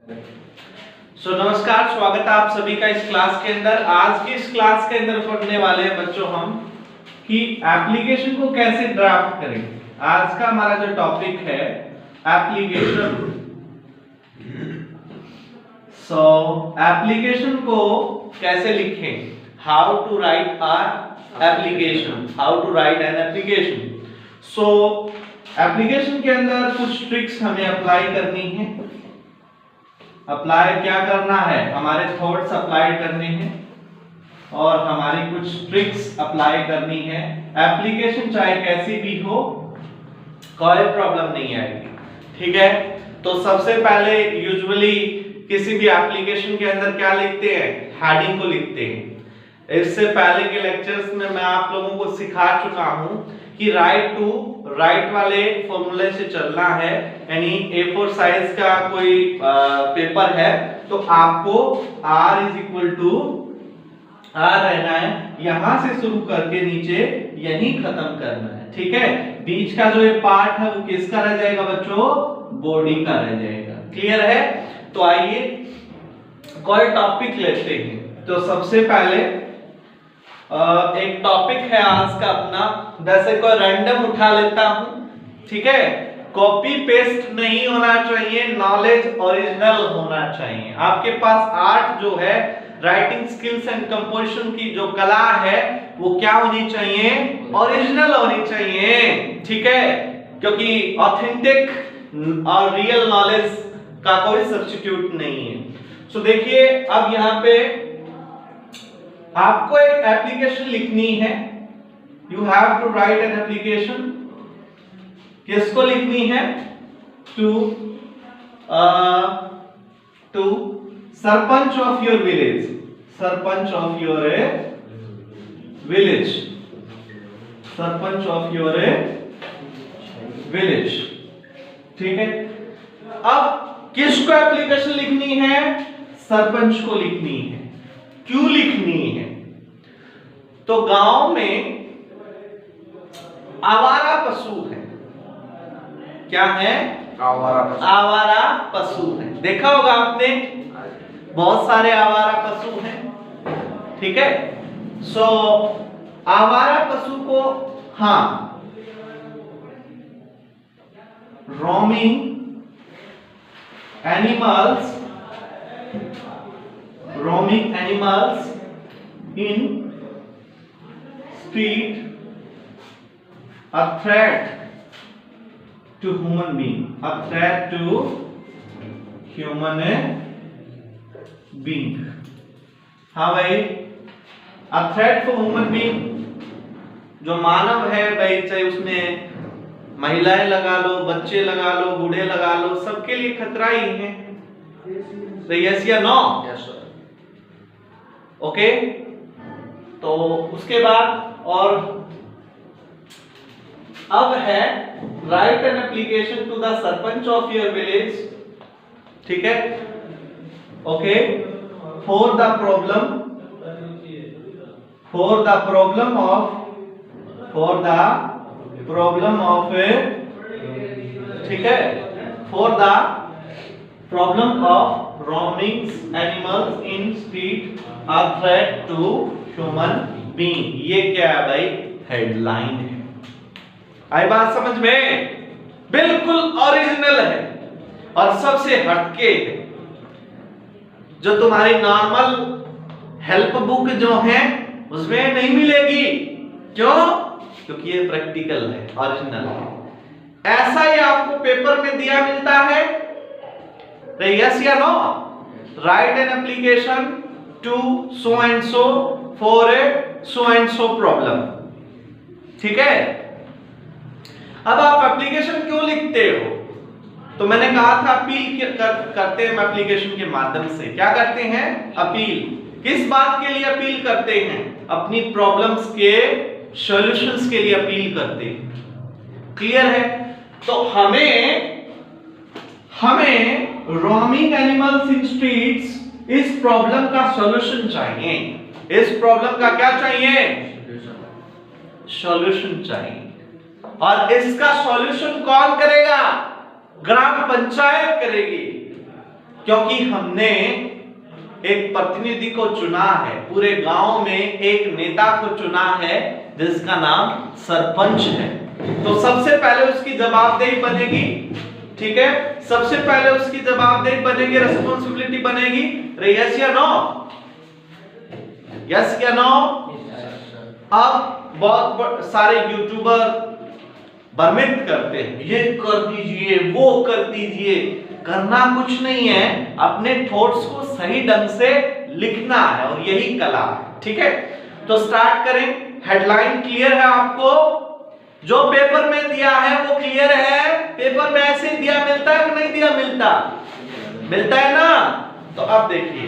नमस्कार, स्वागत है आप सभी का इस क्लास के अंदर। आज की इस क्लास के अंदर पढ़ने वाले हैं बच्चों हम कि एप्लीकेशन को कैसे ड्राफ्ट करें। आज का हमारा जो टॉपिक है एप्लीकेशन। एप्लीकेशन को कैसे लिखें, how to write application, how to write an application. Application के अंदर कुछ ट्रिक्स हमें अप्लाई करनी है। अप्लाई क्या करना है, हमारे थॉट्स अप्लाई करने हैं और हमारी कुछ ट्रिक्स अप्लाई करनी है। एप्लीकेशन चाहे कैसी भी हो, कोई प्रॉब्लम नहीं आएगी, ठीक है। तो सबसे पहले यूजुअली किसी भी एप्लीकेशन के अंदर क्या लिखते हैं, हेडिंग को लिखते हैं। इससे पहले के लेक्चर्स में मैं आप लोगों को सिखा चुका हूं कि राइट वाले फॉर्मूले से चलना है। यानी A4 साइज का कोई पेपर है तो आपको R रहना है, यहां से शुरू करके नीचे यहीं खत्म करना है, ठीक है। बीच का जो ये पार्ट है वो किसका रह जाएगा बच्चों, बॉडी का रह जाएगा। क्लियर है। तो आइए कोई टॉपिक लेते हैं। तो सबसे पहले एक टॉपिक है आज का अपना, वैसे कोई रैंडम उठा लेता हूं, ठीक है। कॉपी पेस्ट नहीं होना चाहिए, नॉलेज ओरिजिनल होना चाहिए। आपके पास आर्ट जो है, राइटिंग स्किल्स एंड कंपोजिशन की जो कला है वो क्या होनी चाहिए, ओरिजिनल होनी चाहिए, ठीक है। क्योंकि ऑथेंटिक और रियल नॉलेज का कोई सब्स्टिट्यूट नहीं है। देखिए अब यहाँ पे आपको एक एप्लीकेशन लिखनी है। You have to write an application. किसको लिखनी है, to sarpanch of your village, sarpanch of your village, sarpanch of your village, ठीक है। अब किसको एप्लीकेशन लिखनी है, सरपंच को लिखनी है। क्यों लिखनी है, तो गांव में आवारा पशु है। क्या है, आवारा पशु है। देखा होगा आपने, बहुत सारे आवारा पशु हैं, ठीक है। आवारा पशु को roaming animals in street, a threat to human being, a threat to human being। हाँ भाई, a threat for human being, जो मानव है भाई, चाहे उसमें महिलाएं लगा लो, बच्चे लगा लो, बूढ़े लगा लो, सबके लिए खतरा ही है। यस या नो, ओके। तो उसके बाद और अब है write an application to the sarpanch of your village, ठीक है, okay. For the problem of ठीक है, for the problem of roaming animals in street, a threat to human being। ये क्या है भाई, हेडलाइन है। आई बात समझ में, बिल्कुल ओरिजिनल है और सबसे हटके है, जो तुम्हारी नॉर्मल हेल्प बुक जो है उसमें नहीं मिलेगी। क्यों, क्योंकि ये प्रैक्टिकल है, ओरिजिनल है। ऐसा ही आपको पेपर में दिया मिलता है। यस या no, write an application to so and so for a so and so problem, ठीक है। अब आप एप्लीकेशन क्यों लिखते हो, तो मैंने कहा था अपील करते हैं एप्लीकेशन के माध्यम से। क्या करते हैं, अपील। किस बात के लिए अपील करते हैं, अपनी प्रॉब्लम्स के सॉल्यूशंस के लिए अपील करते हैं। क्लियर है। तो हमें रोमिंग एनिमल्स इन स्ट्रीट्स, इस प्रॉब्लम का सॉल्यूशन चाहिए। इस प्रॉब्लम का क्या चाहिए, सॉल्यूशन चाहिए। और इसका सॉल्यूशन कौन करेगा, ग्राम पंचायत करेगी। क्योंकि हमने एक प्रतिनिधि को चुना है, पूरे गांव में एक नेता को चुना है जिसका नाम सरपंच है। तो सबसे पहले उसकी जवाबदेही बनेगी, ठीक है, सबसे पहले उसकी जवाबदेही बनेगी, रिस्पांसिबिलिटी बनेगी। यस या नो? यस या नो? अब बहुत सारे यूट्यूबर भ्रमित करते हैं, ये कर दीजिए, वो कर दीजिए। करना कुछ नहीं है, अपने थॉट्स को सही ढंग से लिखना है और यही कला है, ठीक है। तो स्टार्ट करें। हेडलाइन क्लियर है आपको? जो पेपर में दिया है वो क्लियर है? पेपर में ऐसे दिया मिलता है कि नहीं दिया मिलता? मिलता है ना? तो अब देखिए,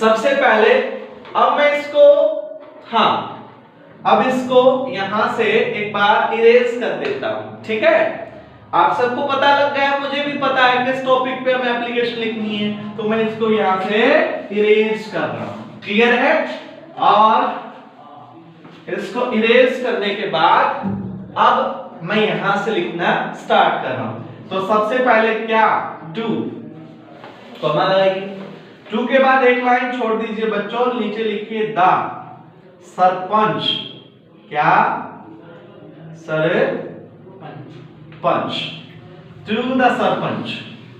सबसे पहले अब मैं इसको, हाँ, अब इसको यहां से एक बार इरेज कर देता हूं, ठीक है। आप सबको पता लग गया, मुझे भी पता है किस टॉपिक पे हमें एप्लीकेशन लिखनी है, तो मैं इसको यहां से इरेज कर रहा हूं, क्लियर है। और इसको इरेज करने के बाद अब मैं यहां से लिखना स्टार्ट कर रहा हूं। तो सबसे पहले क्या, डू, कॉमा लगाइए। टू के बाद एक लाइन छोड़ दीजिए बच्चों, नीचे लिखिए द सरपंच, क्या, सरपंच, टू द सरपंच।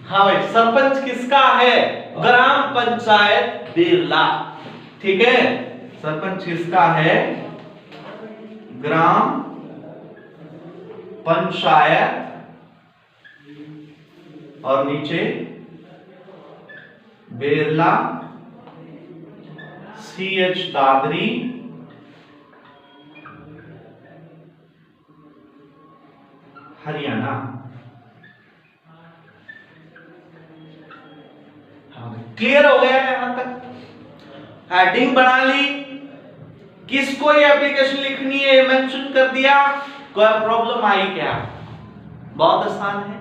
हाँ भाई, सरपंच किसका है? ग्राम पंचायत बिरला, ठीक है। सरपंच किसका है? ग्राम पंचायत, और नीचे बेरला, CH दादरी, हरियाणा। क्लियर हो गया यहां तक? हेडिंग बना ली, किसको ये एप्लीकेशन लिखनी है मेंशन कर दिया, कोई प्रॉब्लम आई क्या? बहुत आसान है।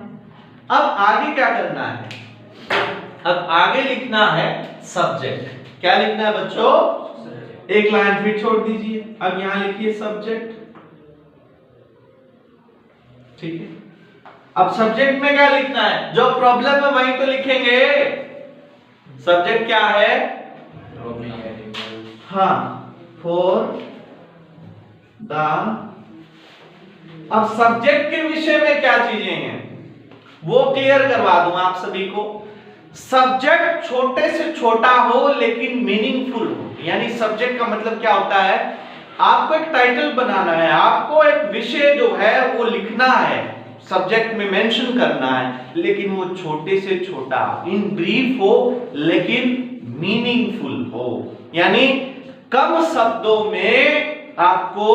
अब आगे क्या करना है? अब आगे लिखना है सब्जेक्ट। क्या लिखना है बच्चों? एक लाइन फिर छोड़ दीजिए, अब यहां लिखिए सब्जेक्ट, ठीक है। अब सब्जेक्ट में क्या लिखना है? जो प्रॉब्लम है वही तो लिखेंगे। सब्जेक्ट क्या है? हाँ, फॉर द। अब सब्जेक्ट के विषय में क्या चीजें हैं वो क्लियर करवा दूं आप सभी को। सब्जेक्ट छोटे से छोटा हो लेकिन मीनिंगफुल हो, यानी सब्जेक्ट का मतलब क्या होता है? आपको एक टाइटल बनाना है, आपको एक विषय जो है वो लिखना है, सब्जेक्ट में मेंशन करना है, लेकिन वो छोटे से छोटा, इन ब्रीफ हो लेकिन मीनिंगफुल हो, यानी कम शब्दों में आपको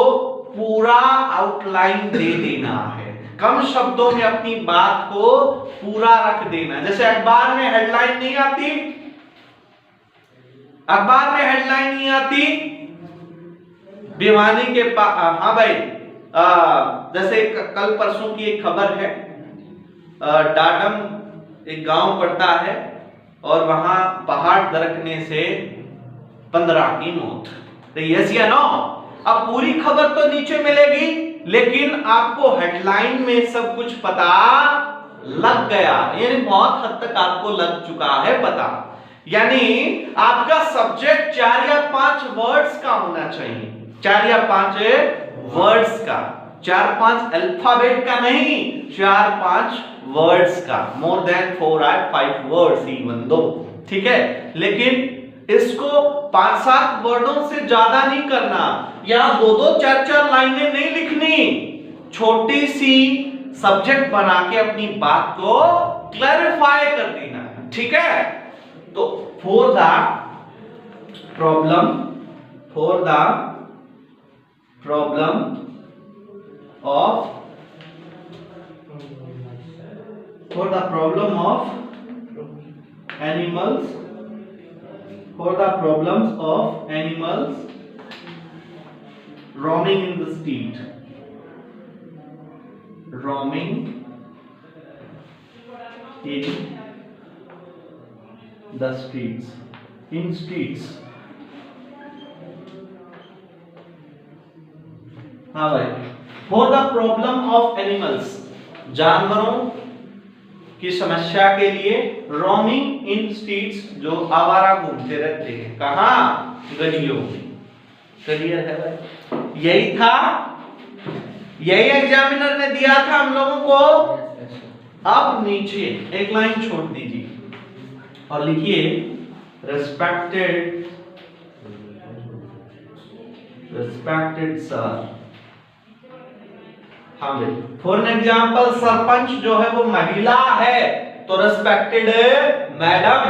पूरा आउटलाइन दे देना है, कम शब्दों में अपनी बात को पूरा रख देना। जैसे अखबार में हेडलाइन नहीं आती, अखबार में हेडलाइन नहीं आती, भिवानी के हाँ भाई, जैसे कल परसों की एक खबर है, डाडम एक गांव पड़ता है और वहां पहाड़ दरकने से 15 की मौत। तो यस या नो? अब पूरी खबर तो नीचे मिलेगी, लेकिन आपको हेडलाइन में सब कुछ पता लग गया, यानी बहुत हद तक आपको लग चुका है पता। यानी आपका सब्जेक्ट 4 या 5 वर्ड्स का होना चाहिए, 4 या 5 वर्ड्स का, 4-5 अल्फाबेट का नहीं, 4-5 वर्ड्स का, more than 4 or 5 words even though, ठीक है। लेकिन इसको 5-7 वर्डों से ज्यादा नहीं करना, या 2-2, 4-4 लाइनें नहीं लिखनी, छोटी सी सब्जेक्ट बना के अपनी बात को क्लैरिफाई कर देना, ठीक है। तो for the problem, for the problem of, for the problem of animals, for the problems of animals roaming in the street, roaming in the streets, in streets। हाँ भाई, for the problem of animals, जानवरों की समस्या के लिए roaming इन streets, जो आवारा घूमते रहते हैं, कहाँ? गलियों में। क्लियर है भाई? यही था, यही एग्जामिनर ने दिया था हम लोगों को। अब नीचे एक लाइन छोड़ दीजिए और लिखिए रिस्पेक्टेड सर। हाँ भाई, फॉर एग्जाम्पल सरपंच जो है वो महिला है, तो रिस्पेक्टेड मैडम,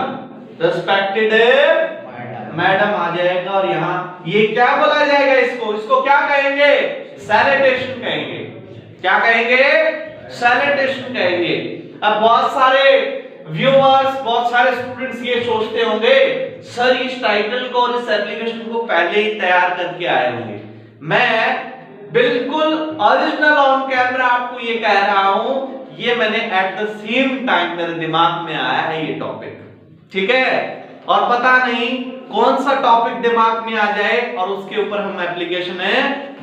रिस्पेक्टेड मैडम आ जाएगा। और यहाँ ये क्या बोला जाएगा? इसको क्या कहेंगे? सैनिटेशन कहेंगे। क्या कहेंगे? सैनिटेशन कहेंगे। अब बहुत सारे व्यूअर्स, बहुत सारे स्टूडेंट्स ये सोचते होंगे सर इस टाइटल को और इस एप्लीकेशन को पहले ही तैयार करके आए होंगे। मैं बिल्कुल ओरिजिनल ऑन कैमरा आपको ये कह रहा हूं, ये मैंने एट द सेम टाइम मेरे दिमाग में आया है ये टॉपिक, ठीक है? और पता नहीं कौन सा टॉपिक दिमाग में आ जाए और उसके ऊपर हम एप्लीकेशन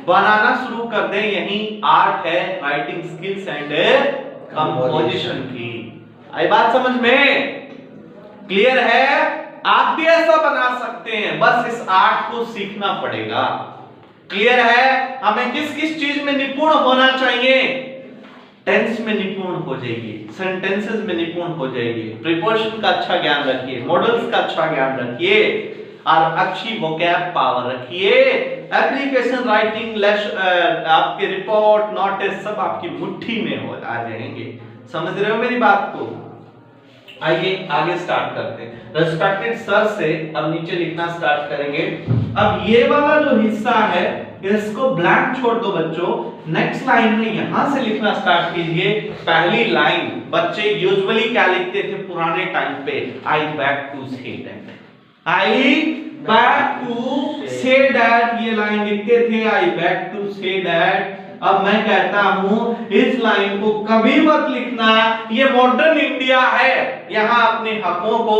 बनाना शुरू कर दें। यही आर्ट है राइटिंग स्किल्स एंड कंपोजिशन की। आई बात समझ में? क्लियर है? आप भी ऐसा बना सकते हैं, बस इस आर्ट को सीखना पड़ेगा। क्लियर है? हमें किस किस चीज में निपुण होना चाहिए? टेंस में निपुण हो जाइए, सेंटेंसेस में निपुण हो जाइए, प्रीपोजिशन का अच्छा ज्ञान रखिए, मॉडल्स का अच्छा ज्ञान रखिए और अच्छी वोकैब पावर रखिए। एप्लीकेशन राइटिंग, आपके रिपोर्ट, नोटिस सब आपकी मुट्ठी में हो आ जाएंगे। समझ रहे हो मेरी बात को? आइए आगे स्टार्ट करते हैं। रिस्पेक्टेड सर से अब नीचे लिखना स्टार्ट करेंगे। अब ये वाला जो हिस्सा है इसको ब्लैंक छोड़ दो बच्चों। नेक्स्ट लाइन में यहां से लिखना स्टार्ट कीजिए। पहली लाइन बच्चे यूजुअली क्या लिखते थे पुराने टाइम पे? I beg to say that. I beg to say that, ये लाइन लिखते थे I beg to say that. अब मैं कहता हूं इस लाइन को कभी मत लिखना, ये मॉडर्न इंडिया है, यहां अपने हकों को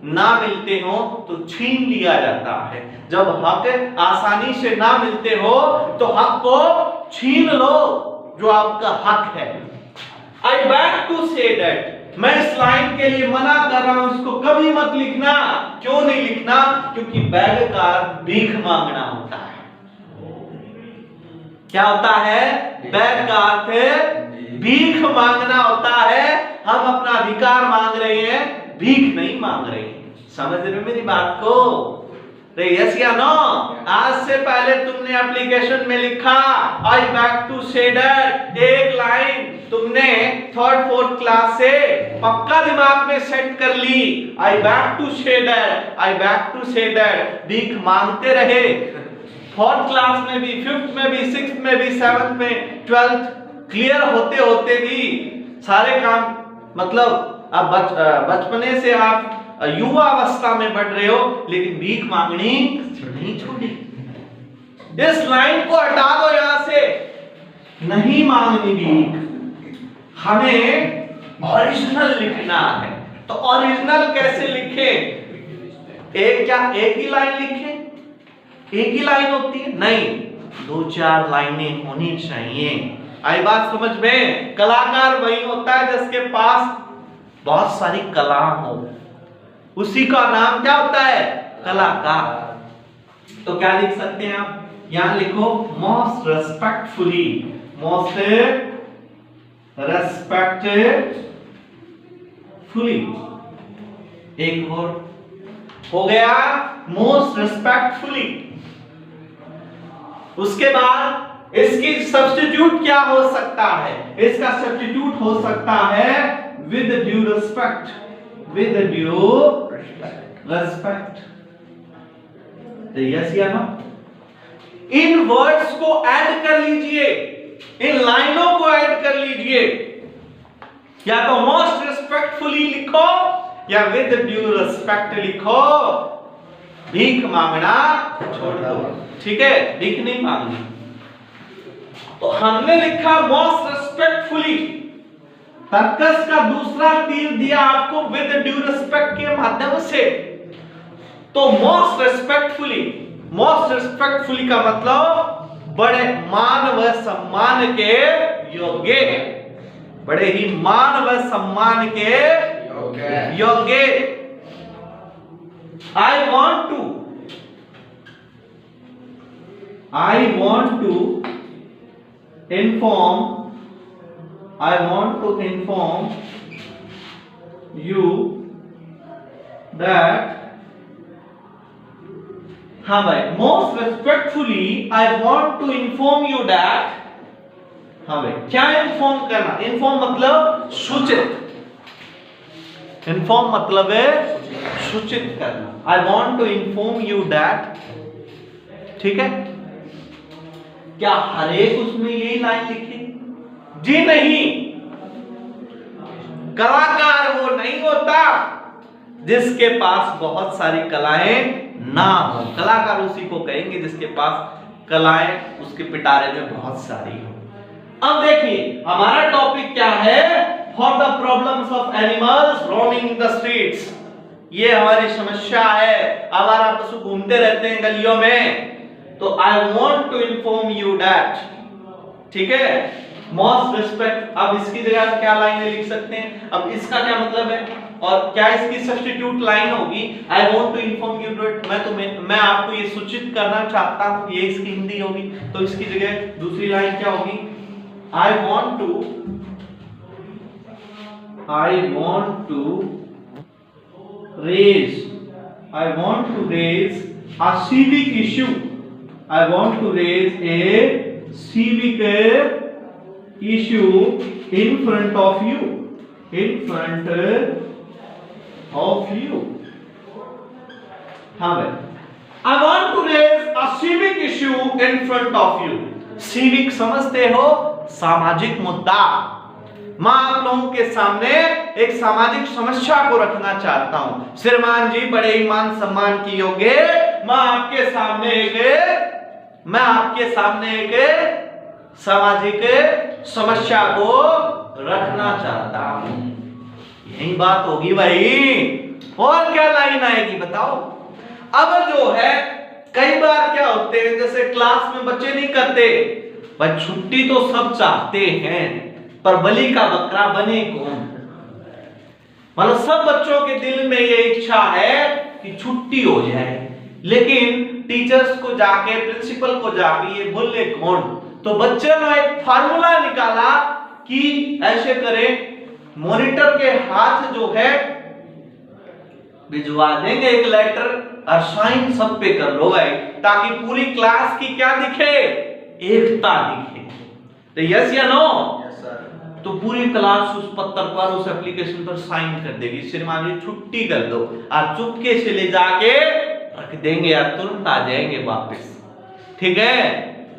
ना मिलते हो तो छीन लिया जाता है। जब हक आसानी से ना मिलते हो तो हक को छीन लो जो आपका हक है। आई बैक टू से दैट, मैं इस लाइन के लिए मना कर रहा हूं, इसको कभी मत लिखना। क्यों नहीं लिखना? क्योंकि बैग का भीख मांगना होता है। क्या होता है? बैग का अर्थ भीख मांगना होता है। हम अपना अधिकार मांग रहे हैं, भीख नहीं मांग रहे हैं। समझ रहे हो मेरी बात को? यस या नो? आज से पहले तुमने एप्लीकेशन में लिखा I beg to say that, एक लाइन तुमने थर्ड फोर्थ क्लास से पक्का दिमाग में सेट कर ली। I beg to say that, I beg to say that, भीख मांगते रहे। फोर्थ क्लास में भी, फिफ्थ में भी, सिक्स्थ में भी, सेवंथ में, ट्वेल्थ क्लियर होते होते भी सारे काम, मतलब अब बचपने से आप युवा अवस्था में बढ़ रहे हो लेकिन भीख मांगनी नहीं छोड़ी। इस लाइन को हटा दो यहां से, नहीं मांगनी भीख। हमें ओरिजिनल लिखना है। तो ओरिजिनल कैसे लिखे? एक ही लाइन लिखे? एक ही लाइन होती है? नहीं, 2-4 लाइनें होनी चाहिए। आई बात समझ में? कलाकार वही होता है जिसके पास बहुत सारी कला हो, उसी का नाम क्या होता है? कलाकार। तो क्या लिख सकते हैं आप? यहां लिखो मोस्ट रेस्पेक्टफुली, मोस्ट रेस्पेक्टफुली, एक वर्ड हो गया मोस्ट रेस्पेक्टफुली। उसके बाद इसकी सब्स्टिट्यूट क्या हो सकता है? इसका सब्स्टिट्यूट हो सकता है with due respect, with due respect. Yes या नो? इन वर्ड्स को ऐड कर लीजिए, इन लाइनों को ऐड कर लीजिए। या तो मोस्ट रिस्पेक्टफुली लिखो या विद ड्यू रिस्पेक्ट लिखो। भीख मांगना छोड़ दो, ठीक है? भीख नहीं मांगनी। तो हमने लिखा मोस्ट रिस्पेक्टफुली, तर्कस का दूसरा तीर दिया आपको विद ड्यू रिस्पेक्ट के माध्यम से। तो मोस्ट रिस्पेक्टफुली, मोस्ट रिस्पेक्टफुली का मतलब बड़े मान व सम्मान के योग्य। बड़े ही मान व सम्मान के योग्य। I want to inform you that, हाँ भाई, most respectfully I want to inform you that, हाँ भाई, क्या इन्फॉर्म करना? इन्फॉर्म मतलब सूचित, इन्फॉर्म मतलब है सूचित करना। I want to inform you that, ठीक है? क्या हर एक उसमें यही लाइन लिखी? जी नहीं, कलाकार वो नहीं होता जिसके पास बहुत सारी कलाएं ना हो। कलाकार उसी को कहेंगे जिसके पास कलाएं उसके पिटारे में बहुत सारी हो। अब देखिए हमारा टॉपिक क्या है? For the problems of animals roaming in the streets. ये हमारी समस्या है, आवारा पशु घूमते रहते हैं गलियों में। तो I want to inform you that, ठीक है, मोस्ट रिस्पेक्ट। अब इसकी जगह क्या लाइनें लिख सकते हैं? अब इसका क्या मतलब है और क्या इसकी सब्स्टिट्यूट लाइन होगी? I want to inform you that, मैं आपको ये सूचित करना चाहता हूं, ये इसकी हिंदी होगी। तो इसकी जगह दूसरी लाइन क्या होगी? I want to raise a civic issue. I want to raise a civic issue in front of you. हाँ भाई, I want to raise a civic issue in front of you. Civic समझते हो? सामाजिक मुद्दा। मैं आप लोगों के सामने एक सामाजिक समस्या को रखना चाहता हूं। श्रीमान जी बड़े ही मान सम्मान की योग्य, मैं आपके सामने एक सामाजिक समस्या को रखना चाहता हूं। यही बात होगी भाई, और क्या लाइन आएगी बताओ? अब जो है कई बार क्या होते हैं, जैसे क्लास में बच्चे नहीं करते, पर छुट्टी तो सब चाहते हैं, पर बलि का बकरा बने कौन? मतलब सब बच्चों के दिल में ये इच्छा है कि छुट्टी हो जाए, लेकिन टीचर्स को जाके, प्रिंसिपल को जाके ये बोले कौन? तो बच्चे ने एक फार्मूला निकाला कि ऐसे करें, मॉनिटर के हाथ जो है भिजवा देंगे एक लेटर और साइन सब पे कर लो भाई, ताकि पूरी क्लास की क्या दिखे? एकता दिखे। तो यस या नो? Yes sir. तो पूरी क्लास उस पत्र पर, उस एप्लीकेशन पर साइन कर देगी, श्रीमान जी छुट्टी कर दो, और चुपके से ले जाके रख देंगे या तुरंत आ जाएंगे वापस। ठीक है,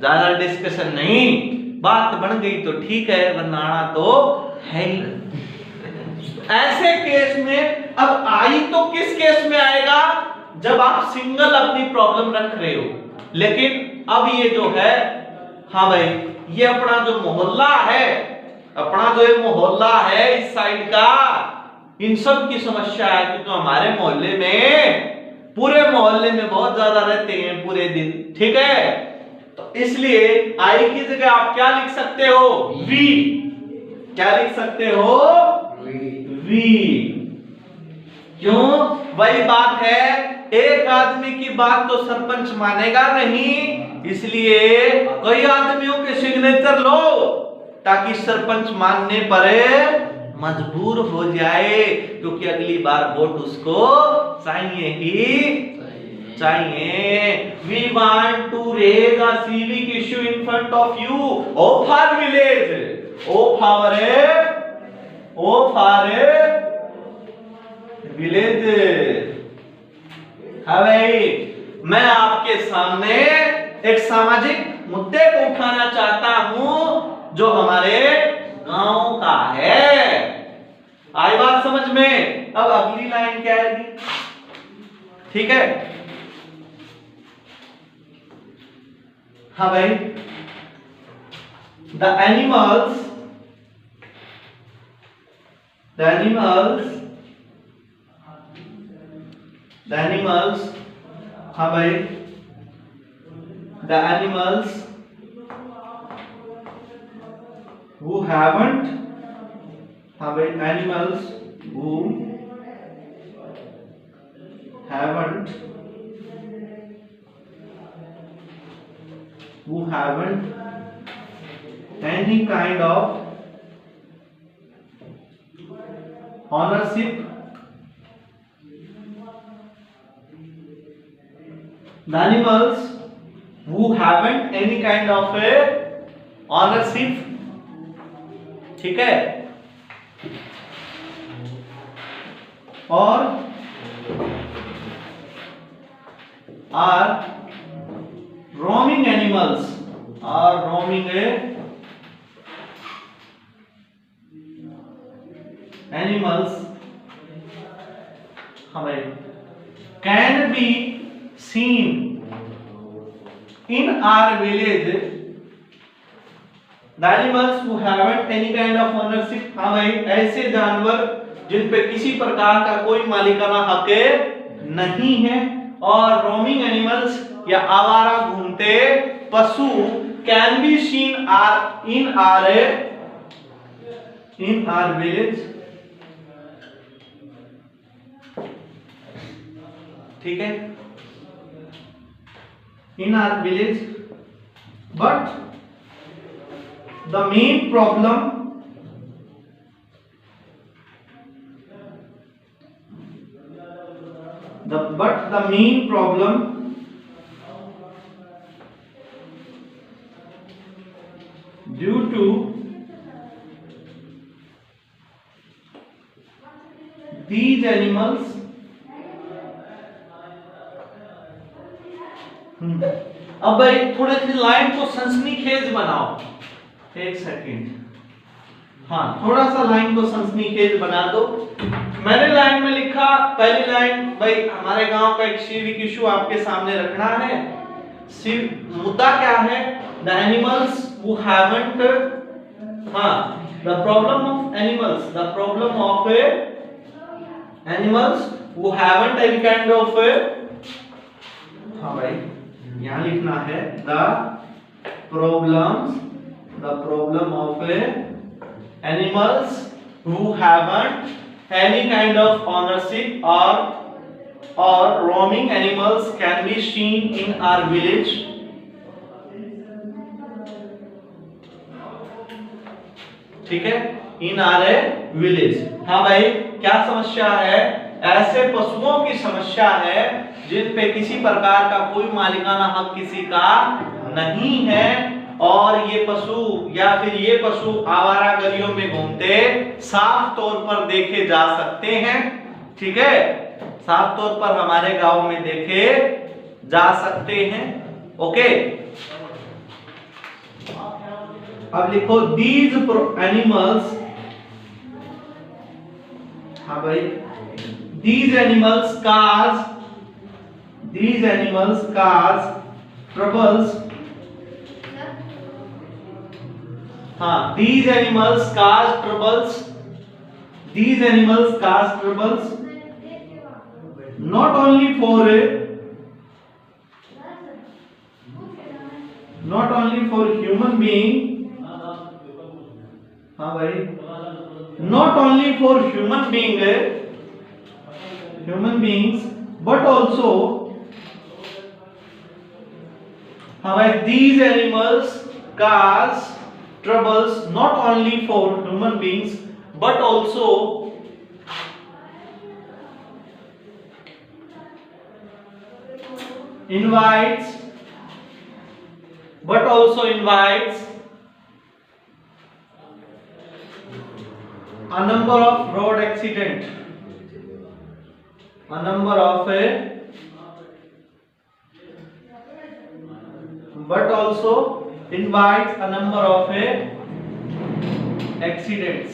ज्यादा डिस्कशन नहीं, बात बन गई तो ठीक है, वरना तो है ही। ऐसे केस में अब आई तो किस केस में आएगा? जब आप सिंगल अपनी प्रॉब्लम रख रहे हो। लेकिन अब ये जो है, हाँ भाई, ये अपना जो मोहल्ला है, अपना जो ये मोहल्ला है इस साइड का, इन सब की समस्या है, क्योंकि हमारे मोहल्ले में, पूरे मोहल्ले में बहुत ज्यादा रहते हैं पूरे दिन। ठीक है, तो इसलिए आई की जगह आप क्या लिख सकते हो? वी। क्या लिख सकते हो? वी। क्यों? वही बात है, एक आदमी की बात तो सरपंच मानेगा नहीं, इसलिए कई आदमियों के सिग्नेचर लो, ताकि सरपंच मानने पर मजबूर हो जाए, क्योंकि अगली बार वोट उसको चाहिए ही चाहिए। We want to raise a civic issue in front of you, of our village, of our village। हाँ भाई, मैं आपके सामने एक सामाजिक मुद्दे को उठाना चाहता हूं जो हमारे गांव का है। आई बात समझ में? अब अगली लाइन क्या आएगी? ठीक है, हाँ भाई, the animals, हाँ भाई, the animals who haven't हाँ भाई, animals who haven't any kind of ownership, the animals who haven't any kind of a ownership, ठीक है, और are roaming animals, are roaming animals, हाँ भाई, can be seen in our village, the animals who haven't any kind of ownership, हाँ भाई, ऐसे जानवर जिन पे किसी प्रकार का कोई मालिकाना हक नहीं है, और रोमिंग एनिमल्स या आवारा घूमते पशु can be seen in are village, ठीक है, इन are village, but the main problem the main problem due to these animals, अब भाई थोड़े सी लाइन को सनसनीखेज बनाओ, एक सेकंड, हाँ थोड़ा सा लाइन को सनसनीखेज बना दो। मैंने लाइन में लिखा, पहली लाइन भाई हमारे गांव का एक सिविक इशू आपके सामने रखना है। मुद्दा क्या है? द एनिमल्स हु हैवंट, हाँ the problem of animals, the problem of animals who haven't any kind of, हाँ भाई यहां लिखना है the problem of animals who haven't any kind of ownership or roaming animals can be seen in our village, ठीक है, in our village। हाँ भाई क्या समस्या है? ऐसे पशुओं की समस्या है जिन पे किसी प्रकार का कोई मालिकाना हक किसी का नहीं है, और ये पशु या फिर ये पशु आवारा गलियों में घूमते साफ तौर पर देखे जा सकते हैं, ठीक है, साफ तौर पर हमारे गांव में देखे जा सकते हैं। ओके, अब लिखो these animals, हाँ भाई, these animals cause troubles, हाँ these animals cause troubles not only for human being, हाँ भाई, not only for human beings but also, हाँ भाई, these animals cause troubles not only for human beings but also invites a number of road accident, but also invites a number of accidents।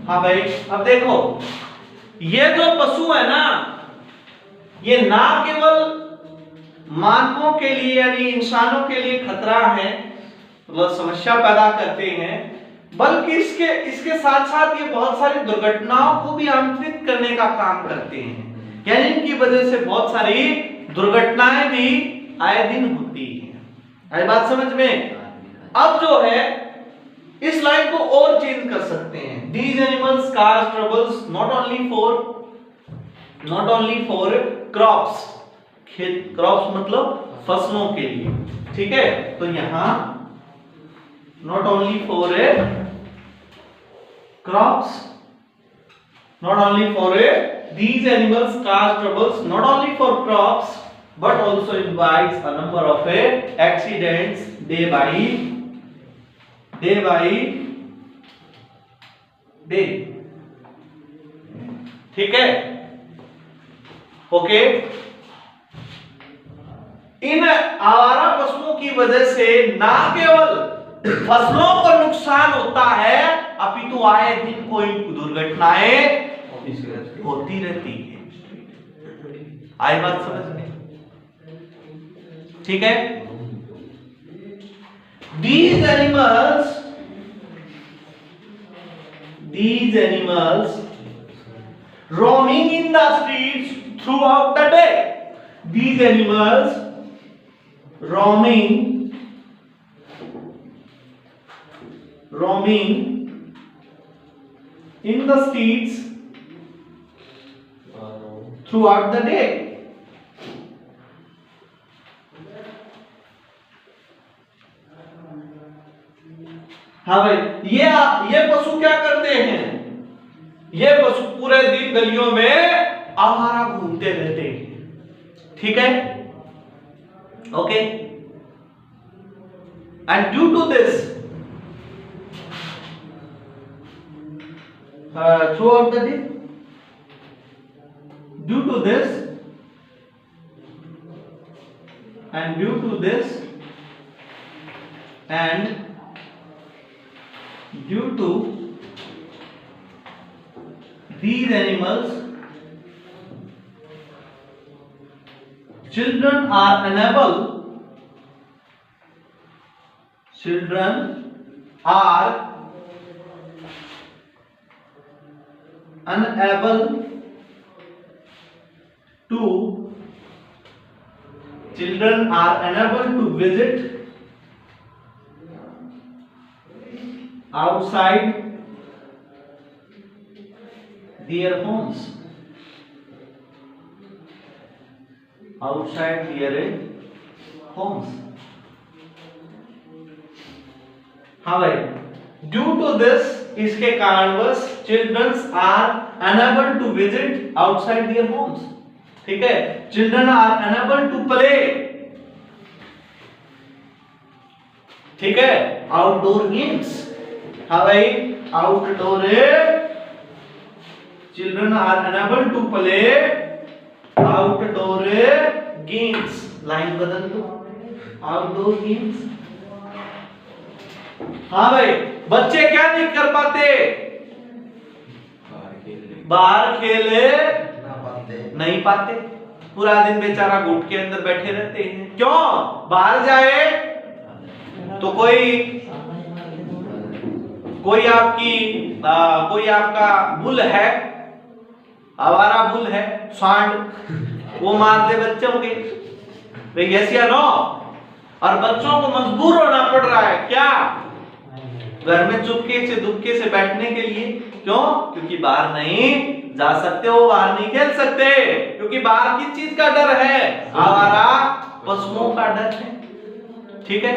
हाँ भाई, अब देखो ये जो पशु है ना, ये ना केवल मानवों के लिए यानी इंसानों के लिए खतरा है, मतलब समस्या पैदा करते हैं, बल्कि इसके साथ साथ ये बहुत सारी दुर्घटनाओं को भी आमंत्रित करने का काम करते हैं, यानी इनकी वजह से बहुत सारी दुर्घटनाएं भी आए दिन होती है। आई बात समझ में? अब जो है इस लाइन को और चेंज कर सकते हैं। These animals cause troubles not only for crops, खेत क्रॉप्स मतलब फसलों के लिए, ठीक है। तो यहां not only for crops, not only for these animals cause troubles not only for crops but also invites a number of accidents day by day, ठीक है। ओके, इन आवारा पशुओं की वजह से ना केवल फसलों को नुकसान होता है अपितु आए दिन कोई दुर्घटनाएं होती रहती है। आई बात समझ में, ठीक है। These animals roaming in the streets throughout the day. These animals roaming in the streets throughout the day. हाँ भाई, ये पशु क्या करते हैं? ये पशु पूरे दिन गलियों में आवारा घूमते रहते हैं, ठीक है। Okay, and due to this throughout the day, due to this and due to this and due to these animals, children are unable to visit outside their homes. हाँ भाई, ड्यू टू दिस, इसके कारणवश childrens are unable to visit outside their homes, ठीक है। Children are unable to play, ठीक है, outdoor games. हाँ भाई, outdoor, children are unable to play outdoor games. Line बदल दो, आउटडोर गेम्स। हाँ भाई, बच्चे क्या नहीं कर पाते? बाहर खेले नहीं पाते, पूरा दिन बेचारा गुट के अंदर बैठे रहते हैं। क्यों? बाहर जाए तो कोई आपका बुल है, आवारा बुल है, सांड, वो मार दे बच्चों के, भाई यस या नो? और बच्चों को मजबूर होना पड़ रहा है क्या? घर में चुपके से दुबके से बैठने के लिए। क्यों? क्योंकि बाहर नहीं जा सकते, वो बाहर नहीं खेल सकते, क्योंकि बाहर किस चीज का डर है? आवारा पशुओं का डर है, ठीक है।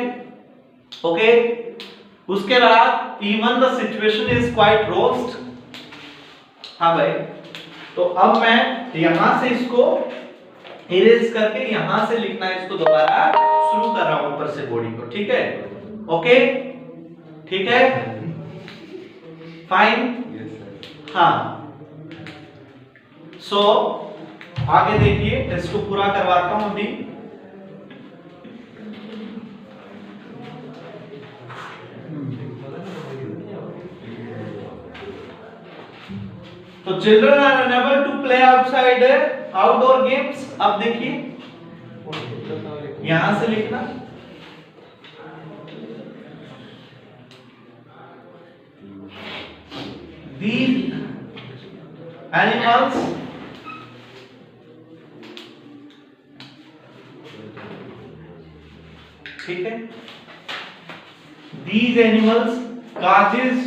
ओके, उसके बाद even the situation is quite roast. हाँ भाई, तो अब मैं यहां से इसको इरेज करके यहां से लिखना है, इसको दोबारा शुरू कर रहा हूं ऊपर से बॉडी को, ठीक है। ओके, ठीक है, फाइन। हाँ, सो आगे देखिए, इसको पूरा करवाता हूं अभी। तो children are unable to play outside outdoor games. अब देखिए यहां से लिखना, these animals ठीक है, these animals causes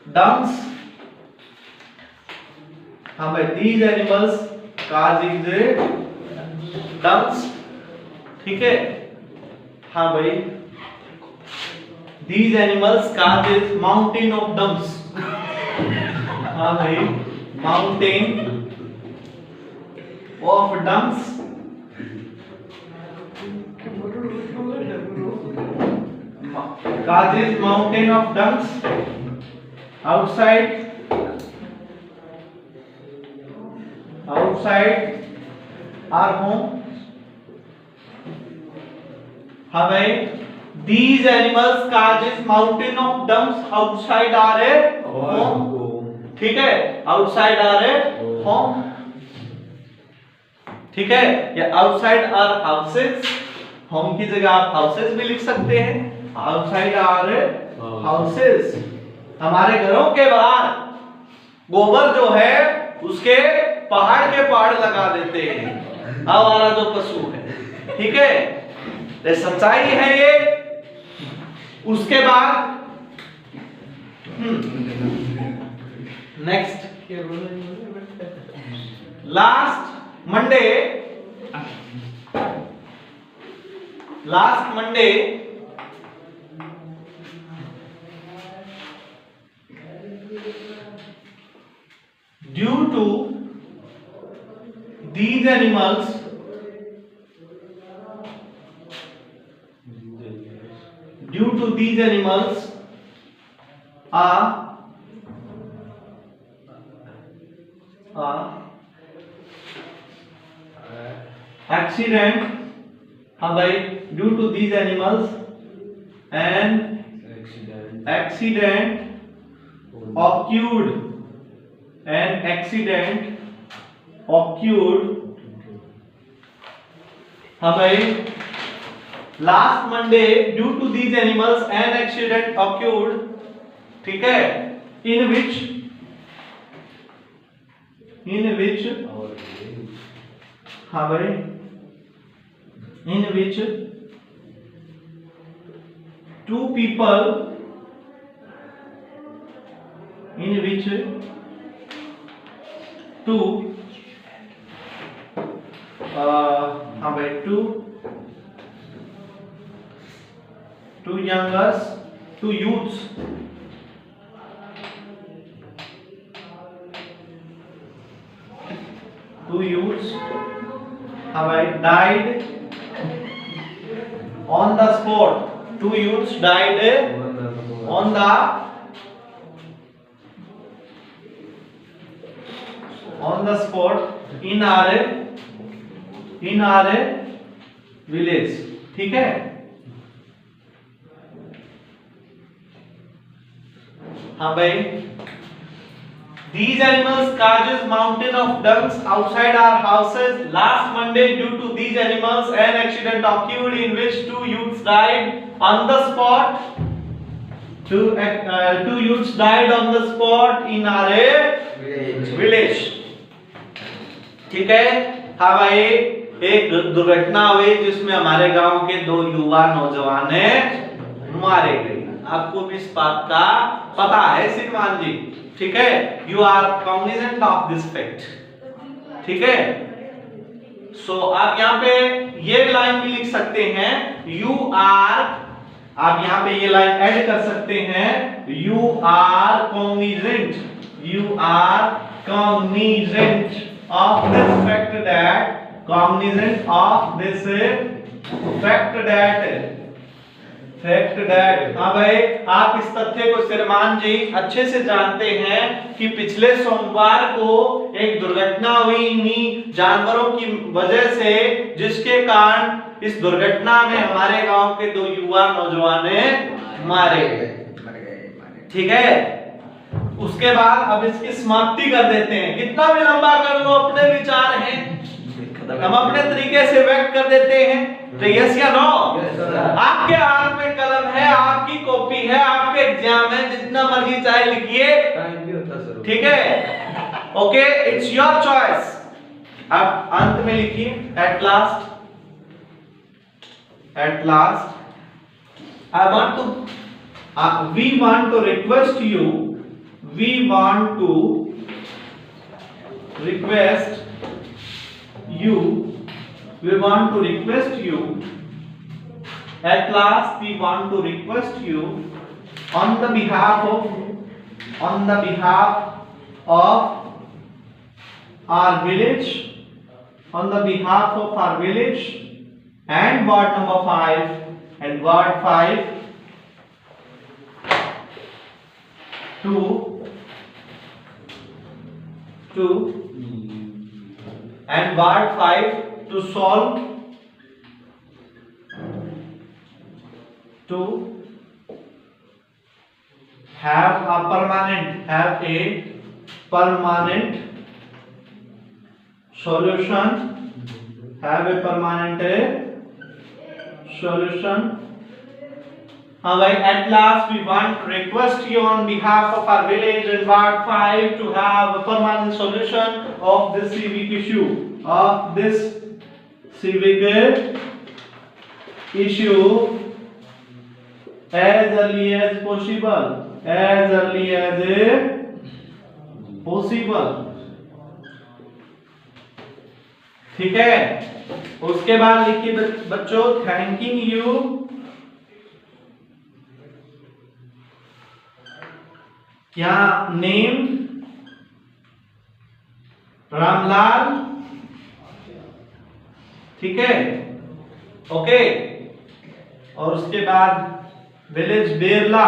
dumps, हाँ भाई, these animals causes dumps, ठीक है, हाँ भाई, these animals causes mountain of dumps, हाँ भाई, mountain of dumps, causes mountain of dumps outside our home, हाँ भाई, these animals causes mountain of dumps outside our home, ठीक है, outside our home, ठीक है, या outside our houses, home की जगह आप houses भी लिख सकते हैं, outside our houses, हमारे घरों के बाहर गोबर जो है उसके पहाड़ के पहाड़ लगा देते हैं हमारा जो पशु है, ठीक है, ये सच्चाई है ये। उसके बाद next last Monday due to these animals accident, हाँ भाई, due to these animals an accident occurred, हाँ भाई, last Monday due to these animals an accident occurred, ठीक है, in which हाँ भाई, in which two people हाँ भाई, two youths हाँ भाई, died on the spot, two youths died on the spot in our village, ठीक है, हाँ भाई, these animals causes mountain of dumps outside our houses. Last Monday, due to these animals, an accident occurred in which two youths died on the spot. Two youths died on the spot in our village. ठीक है, हाँ भाई, एक दुर्घटना हुई जिसमें हमारे गांव के दो युवा नौजवान मारे गए। आपको भी इस बात का पता है श्रीमान जी, ठीक है, you are cognizant of this fact, ठीक है। सो आप यहाँ पे ये लाइन भी लिख सकते हैं, यू आर, आप यहाँ पे ये लाइन ऐड कर सकते हैं, you are cognizant of this fact that हाँ भाई, आप इस तथ्य को श्रीमान जी अच्छे से जानते हैं कि पिछले सोमवार को एक दुर्घटना हुई इन्हीं जानवरों की वजह से, जिसके कारण इस दुर्घटना में हमारे गांव के दो युवा नौजवान मारे गए, ठीक है। उसके बाद अब इसकी समाप्ति कर देते हैं, कितना भी लंबा कर लो, अपने विचार हैं, हम अपने तरीके से व्यक्त कर देते हैं। तो यस या नो? आपके हाथ में कलम है, आपकी कॉपी है, आपके एग्जाम है, जितना मर्जी चाहे लिखिए, ठीक है, ओके, इट्स योर चॉइस। अब अंत में लिखिए, at last I want to we want to request you, we want to request you, we want to request you, at last we want to request you on the behalf of our village, on the behalf of our village and ward number 5 and ward 5 to and ward 5 to solve, to have a permanent solution, have a permanent solution. At last we want to request you on behalf of our village and ward 5 to have a permanent solution of this civic issue, as early as possible, ठीक है। उसके बाद लिखिए बच्चों, thanking you यहाँ name Ramlal, ठीक है, okay. और उसके बाद विलेज बेरला,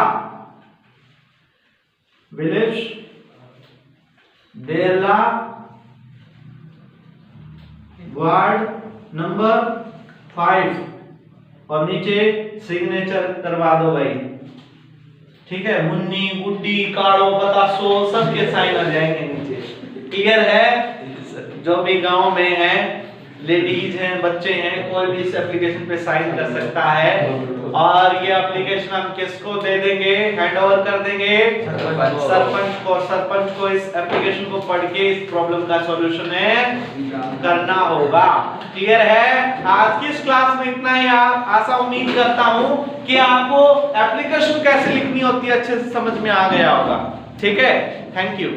वार्ड नंबर 5 और नीचे सिग्नेचर करवा दो भाई, ठीक है। मुन्नी, गुड्डी, काड़ो, बतासो सबके साइन आ जाएंगे नीचे, क्लियर है। जो भी गांव में है, लेडीज हैं, बच्चे हैं, कोई भी इस एप्लीकेशन पे साइन कर सकता है। और ये एप्लीकेशन हम किसको दे देंगे, हैंड ओवर कर देंगे सरपंच को। सरपंच को इस एप्लीकेशन को पढ़ के इस प्रॉब्लम का सॉल्यूशन करना होगा, क्लियर है। आज की इस क्लास में इतना ही। आशा उम्मीद करता हूं कि आपको एप्लीकेशन कैसे लिखनी होती है अच्छे से समझ में आ गया होगा, ठीक है। Thank you.